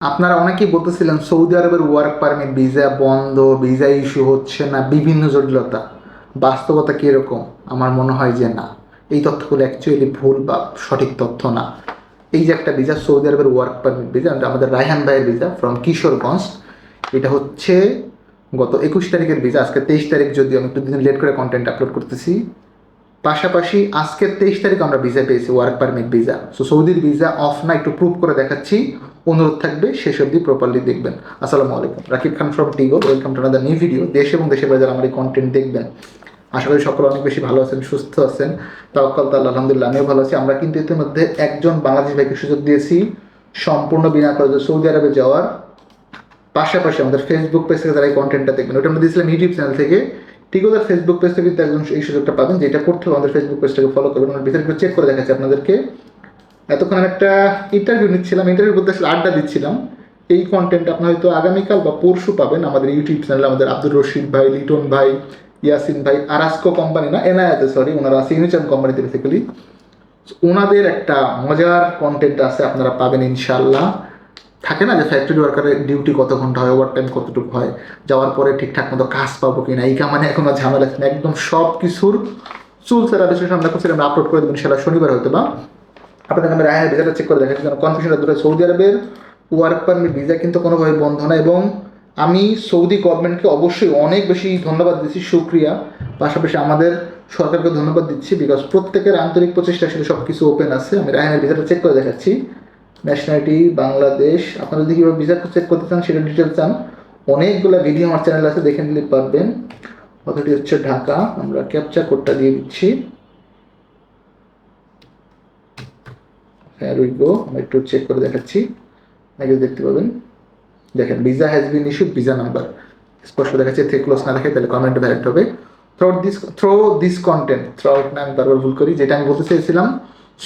আপনারা অনেকেই বলতেছিলেন সৌদি আরবের ওয়ার্ক পারমিট ভিসা বন্ধ, ভিসা ইস্যু হচ্ছে না, বিভিন্ন জটিলতা। বাস্তবতা কীরকম? আমার মনে হয় যে না, এই তথ্যগুলো অ্যাকচুয়ালি ভুল বা সঠিক তথ্য না। এই যে একটা ভিসা, সৌদি আরবের ওয়ার্ক পারমিট ভিসা, আমাদের রায়হান ভাইয়ের ভিসা ফ্রম কিশোরগঞ্জ, এটা হচ্ছে গত 21 তারিখের ভিসা। আজকে 23 তারিখ, যদিও আমি একটু দিন লেট করে কন্টেন্ট আপলোড করতেছি। পাশাপাশি আজকের 23 তারিখ আমরা ভিসা পেয়েছি, ওয়ার্ক পারমিট ভিসা। সো সৌদির ভিসা অফ না, একটু প্রুভ করে দেখাচ্ছি, অনুরোধ থাকবে শেষ অবধি প্রপারলি দেখবেন। আসসালামু আলাইকুম, Rakib Khan from Tigo, welcome to another new video. দেশ এবং দেশের বাইরে যারা আমার এই কন্টেন্ট দেখবেন, আশা করি সকলে অনেক বেশি ভালো আছেন, সুস্থ আছেন। তাওয়াক্কাল আল্লাহ, আলহামদুলিল্লাহ আমিও ভালো আছি। আমরা কিন্তু ইতিমধ্যে একজন বাংলাদেশ ভাইকে সুযোগ দিয়েছি সম্পূর্ণ বিনা খরচে সৌদি আরবে যাওয়ার। পাশাপাশি আমাদের ফেসবুক পেজ থেকে যারা এই কন্টেন্টটা দেখবেন, ওটা আমরা দিয়েছিলাম ইউটিউব চ্যানেল থেকে, ঠিক ওদের ফেসবুক পেজ থেকে কিন্তু একজন এই সুযোগটা পাবেন। যেটা করতে হবে, আমাদের ফেসবুক পেজটাকে ফলো করবেন। আমরা ভিতরে একটু চেক করে দেখাচ্ছি আপনাদেরকে। এতক্ষণ আমি একটা ইন্টারভিউ নিচ্ছিলাম, ইন্টারভিউ বলতে আসলে আড্ডা দিচ্ছিলাম। এই কন্টেন্ট আপনার হয়তো আগামীকাল বা পরশু পাবেন আমাদের ইউটিউব চ্যানেলে। আমাদের আব্দুর রশিদ ভাই, লিটন ভাই, ইয়াসিন ভাই, আরাস্কো কোম্পানি না, এনআইতে, সরি, ওনারা আছে ইউনিচাম কোম্পানিতে বেসিক্যালি। ওনাদের একটা মজার কন্টেন্ট আছে, আপনারা পাবেন ইনশাল্লাহ। থাকে না যে ফ্যাক্টরি ওয়ার্কারের ডিউটি কত ঘন্টা হয়, ওভার টাইম কতটুকু হয়, যাওয়ার পরে ঠিকঠাক মতো কাজ পাবো কিনা, এই কামানে এখন আর ঝামেলা আছে না, একদম সব কিছুর চুলসেরা বিশ্লেষণ আমরা করছি। আমরা আপলোড করে দেবেন ইনশাল্লাহ শনিবার হয়তো বা। আপনাদের আমি রায়হানের ভিসাটা চেক করে দেখাচ্ছি, কারণ কনফিউশনটা দূরে। সৌদি আরবের ওয়ার্ক পারমিট ভিসা কিন্তু কোনোভাবে বন্ধ না, এবং আমি সৌদি গভর্নমেন্টকে অবশ্যই অনেক বেশি ধন্যবাদ দিচ্ছি, সুক্রিয়া। পাশাপাশি আমাদের সরকারকে ধন্যবাদ দিচ্ছি, বিকজ প্রত্যেকের আন্তরিক প্রচেষ্টা আসলে সব কিছু ওপেন আছে। আমি রায়হানের ভিসাটা চেক করে দেখাচ্ছি। ন্যাশনালিটি বাংলাদেশ। আপনারা যদি কীভাবে ভিসা চেক করতে চান, সেটা ডিটেলস চান, অনেকগুলো ভিডিও আমার চ্যানেল আছে, দেখে নিলে পারবেন। অথরিটি হচ্ছে ঢাকা। আমরা ক্যাপচা কোডটা দিয়ে দিচ্ছি। হ্যাঁ, রইগো, আমরা একটু চেক করে দেখাচ্ছি, আগে দেখতে পাবেন। দেখেন, visa has been issued, visa number স্পষ্ট দেখাচ্ছে। থেকে ক্লোজ না দেখে তাহলে কমেন্টে ভ্যালিড হবে। Through this content, throughout না, আমি বারবার ভুল করি। যেটা আমি বলতে চেয়েছিলাম,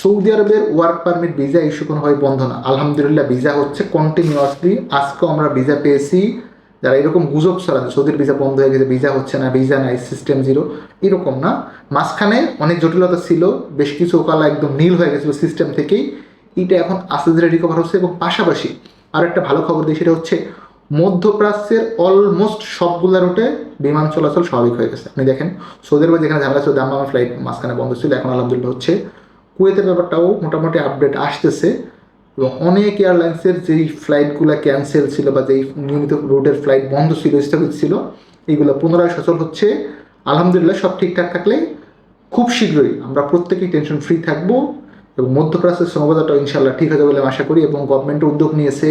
সৌদি আরবের ওয়ার্ক পারমিট ভিসা ইস্যু কোনোভাবে বন্ধ না। আলহামদুলিল্লাহ ভিসা হচ্ছে কন্টিনিউয়াসলি। আজকেও আমরা ভিসা পেয়েছি। যারা এরকম গুজব ছড়ান সৌদির ভিসা বন্ধ হয়ে গেছে, ভিসা হচ্ছে না, ভিসা নাই, সিস্টেম জিরো, এরকম না। মাঝখানে অনেক জটিলতা ছিল, বেশ কিছু কালা একদম নীল হয়ে গেছিলো সিস্টেম থেকেই। এটা এখন আস্তে ধীরে রিকভার হচ্ছে। এবং পাশাপাশি আর একটা ভালো খবর দিই, সেটা হচ্ছে মধ্যপ্রাচ্যের অলমোস্ট সবগুলো রুটে বিমান চলাচল স্বাভাবিক হয়ে গেছে। আপনি দেখেন, সৌদি আরবে যেখানে ঝামেলা ছিল, দাম্মামের ফ্লাইট মাঝখানে বন্ধ ছিল, এখন আলহামদুলিল্লাহ হচ্ছে। কুয়েতের ব্যাপারটাও মোটামুটি আপডেট আসতেছে। এবং অনেক এয়ারলাইন্সের যেই ফ্লাইটগুলো ক্যান্সেল ছিল বা যেই নিয়মিত রুটের ফ্লাইট বন্ধ ছিল, স্থগিত ছিল, এইগুলো পুনরায় সচল হচ্ছে। আলহামদুলিল্লাহ সব ঠিকঠাক থাকলে খুব শীঘ্রই আমরা প্রত্যেকেই টেনশন ফ্রি থাকবো, এবং মধ্যপ্রাচ্যের শ্রমবাজারটাও ইনশাল্লাহ ঠিক হয়ে যাবে বলে আশা করি। এবং গভর্নমেন্টও উদ্যোগ নিয়েছে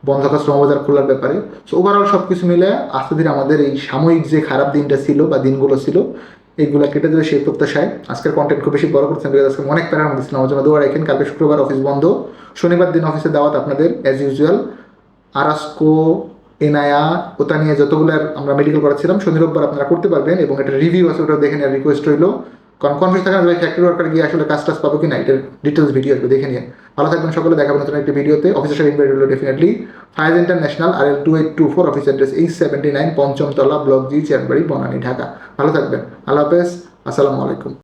বন্ধ থাকা শ্রমবাজার খোলার ব্যাপারে। সো ওভারঅল সব কিছু মিলে আস্তে ধীরে আমাদের এই সাময়িক যে খারাপ দিনটা ছিল বা দিনগুলো ছিল, এইগুলো কেটে দেবে সেই প্রত্যাশায়। আজকের কন্টেন্ট খুব বেশি বড় করছেন, আজকে অনেক প্যারার মধ্যে ছিলাম, আমার জন্য দোয়া রাখেন। কালকে শুক্রবার অফিস বন্ধ, শনিবার দিন অফিসে দাওয়াত আপনাদের অ্যাজ ইউজুয়াল। আরাস্কো, এনায়া, ওটা নিয়ে যতগুলো আমরা মেডিকেল করাচ্ছিলাম, শনি রোববার আপনারা করতে পারবেন। এবং একটা রিভিউ আছে, ওটাও দেখে নেওয়ার রিকোয়েস্ট রইলো। কারণ কনফিউজ থাকে না, ফ্যাক্টরি ওয়ার্কার গিয়ে আসলে কাজ টাজ পাবো কি না, এটার ডিটেলস ভিডিও আসবে, দেখে নিন। ভালো থাকবেন সকলে, দেখাবেন নতুন একটি ভিডিওতে। অফিসের সাথে ইনভাইট হলো definitely. Fayaz international, RL2824, office address 879, পঞ্চমতলা, ব্লক জি, চেয়ারবাড়ি, বনানী, ঢাকা। ভালো থাকবেন, আল্লাহ হাফেজ, আসসালামু আলাইকুম।